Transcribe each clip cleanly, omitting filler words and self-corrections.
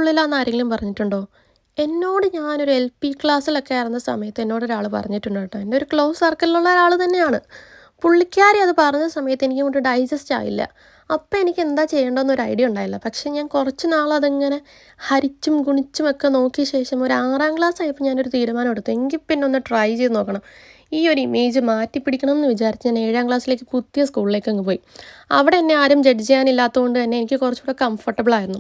ഉള്ളിലാന്ന് ആരെങ്കിലും പറഞ്ഞിട്ടുണ്ടോ? എന്നോട് ഞാനൊരു LP ക്ലാസ്സിലൊക്കെ ആയിരുന്ന സമയത്ത് എന്നോടൊരാൾ പറഞ്ഞിട്ടുണ്ട് കേട്ടോ. എൻ്റെ ഒരു ക്ലോസ് സർക്കിളിലുള്ള ഒരാൾ തന്നെയാണ്. പുള്ളിക്കാരി അത് പറഞ്ഞ സമയത്ത് എനിക്കങ്ങോട്ട് ഡൈജസ്റ്റ് ആയില്ല. അപ്പം എനിക്ക് എന്താ ചെയ്യേണ്ടതെന്നൊരു ഐഡിയ ഉണ്ടായില്ല. പക്ഷെ ഞാൻ കുറച്ച് നാളതിങ്ങനെ ഹരിച്ചും ഗുണിച്ചുമൊക്കെ നോക്കിയ ശേഷം ഒരു 6ാം ക്ലാസ് ആയപ്പോൾ ഞാനൊരു തീരുമാനം എടുത്തു. എങ്കിൽ പിന്നെ ഒന്ന് ട്രൈ ചെയ്ത് നോക്കണം. ഈ ഒരു ഇമേജ് മാറ്റിപ്പിടിക്കണം എന്ന് വിചാരിച്ച് ഞാൻ 7ാം ക്ലാസ്സിലേക്ക് പുതിയ സ്കൂളിലേക്ക് അങ്ങ് പോയി. അവിടെ എന്നെ ആരും ജഡ്ജ് ചെയ്യാനില്ലാത്തതുകൊണ്ട് തന്നെ എനിക്ക് കുറച്ചുകൂടെ കംഫർട്ടബിൾ ആയിരുന്നു.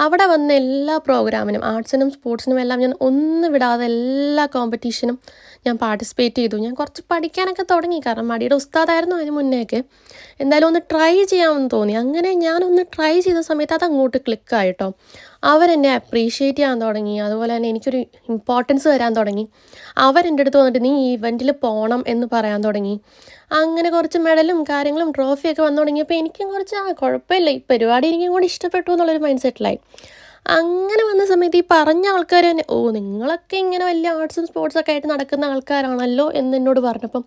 അവിടെ വന്ന എല്ലാ പ്രോഗ്രാമിനും ആർട്സിനും സ്പോർട്സിനും എല്ലാം ഞാൻ ഒന്നും വിടാതെ എല്ലാ കോമ്പറ്റീഷനും ഞാൻ പാർട്ടിസിപ്പേറ്റ് ചെയ്തു. ഞാൻ കുറച്ച് പഠിക്കാനൊക്കെ തുടങ്ങി. കാരണം മടിയുടെ ഉസ്താദായിരുന്നു അതിന് മുന്നേയൊക്കെ. എന്തായാലും ഒന്ന് ട്രൈ ചെയ്യാമെന്ന് തോന്നി. അങ്ങനെ ഞാനൊന്ന് ട്രൈ ചെയ്ത സമയത്ത് അതങ്ങോട്ട് ക്ലിക്കായിട്ടോ. അവരെന്നെ അപ്രീഷിയേറ്റ് ചെയ്യാൻ തുടങ്ങി. അതുപോലെ തന്നെ എനിക്കൊരു ഇമ്പോർട്ടൻസ് തരാൻ തുടങ്ങി. അവരെൻ്റെ അടുത്ത് വന്നിട്ട് നീ ഈ ഇവൻറ്റിൽ പോകണം എന്ന് പറയാൻ തുടങ്ങി. അങ്ങനെ കുറച്ച് മെഡലും കാര്യങ്ങളും ട്രോഫിയൊക്കെ വന്നു തുടങ്ങിയപ്പോൾ എനിക്കും കുറച്ച് കുഴപ്പമില്ല, ഈ പരിപാടി എനിക്കും കൂടി ഇഷ്ടപ്പെട്ടു എന്നുള്ളൊരു മൈൻഡ് സെറ്റിലായി. അങ്ങനെ വന്ന സമയത്ത് ഈ പറഞ്ഞ ആൾക്കാർ തന്നെ നിങ്ങളൊക്കെ ഇങ്ങനെ വലിയ ആർട്സും സ്പോർട്സൊക്കെ ആയിട്ട് നടക്കുന്ന ആൾക്കാരാണല്ലോ എന്ന് എന്നോട് പറഞ്ഞപ്പം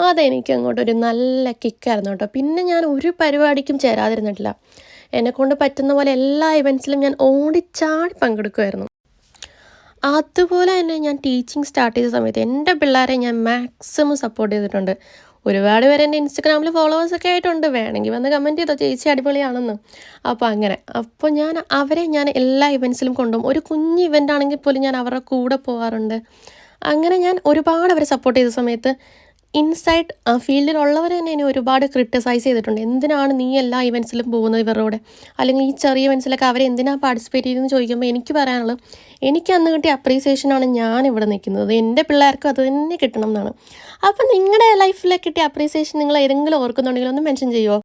അതെനിക്ക് അങ്ങോട്ടൊരു നല്ല കിക്കായിരുന്നു കേട്ടോ. പിന്നെ ഞാൻ ഒരു പരിപാടിക്കും ചേരാതിരുന്നിട്ടില്ല. എന്നെക്കൊണ്ട് പറ്റുന്ന പോലെ എല്ലാ ഇവൻറ്റ്സിലും ഞാൻ ഓടിച്ചാടി പങ്കെടുക്കുമായിരുന്നു. അതുപോലെ തന്നെ ഞാൻ ടീച്ചിങ് സ്റ്റാർട്ട് ചെയ്ത സമയത്ത് എൻ്റെ പിള്ളേരെ ഞാൻ മാക്സിമം സപ്പോർട്ട് ചെയ്തിട്ടുണ്ട്. ഒരുപാട് പേര് എൻ്റെ ഇൻസ്റ്റഗ്രാമിൽ ഫോളോവേഴ്സൊക്കെ ആയിട്ടുണ്ട്. വേണമെങ്കിൽ വന്ന് കമൻറ്റ് ചെയ്തോ ചേച്ചി അടിപൊളിയാണെന്ന്. അപ്പോൾ ഞാൻ എല്ലാ ഇവൻറ്റ്സിലും കൊണ്ടുപോകും. ഒരു കുഞ്ഞ് ഇവൻ്റ് ആണെങ്കിൽ പോലും ഞാൻ അവരുടെ കൂടെ പോകാറുണ്ട്. അങ്ങനെ ഞാൻ ഒരുപാട് അവരെ സപ്പോർട്ട് ചെയ്ത സമയത്ത് ഇൻസൈഡ് ഫീൽഡിലുള്ളവർ തന്നെ എന്നെ ഒരുപാട് ക്രിട്ടിസൈസ് ചെയ്തിട്ടുണ്ട്. എന്തിനാണ് നീ എല്ലാ ഇവൻറ്റ്സിലും പോകുന്നത് ഇവരുടെ, അല്ലെങ്കിൽ ഈ ചെറിയ ഇവൻറ്റ്സിലൊക്കെ അവരെന്തിനാണ് പാർട്ടിസിപ്പേറ്റ് ചെയ്തതെന്ന് ചോദിക്കുമ്പോൾ എനിക്ക് പറയാനുള്ളത്, എനിക്ക് അന്ന് കിട്ടിയ അപ്രീസിയേഷനാണ് ഞാനിവിടെ നിൽക്കുന്നത്. എൻ്റെ പിള്ളേർക്കും അത് തന്നെ കിട്ടണം എന്നാണ്. അപ്പം നിങ്ങളുടെ ലൈഫിൽ കിട്ടിയ അപ്രീസിയേഷൻ നിങ്ങൾ ഏതെങ്കിലും ഓർക്കുന്നുണ്ടെങ്കിൽ ഒന്ന് മെൻഷൻ ചെയ്യുമോ?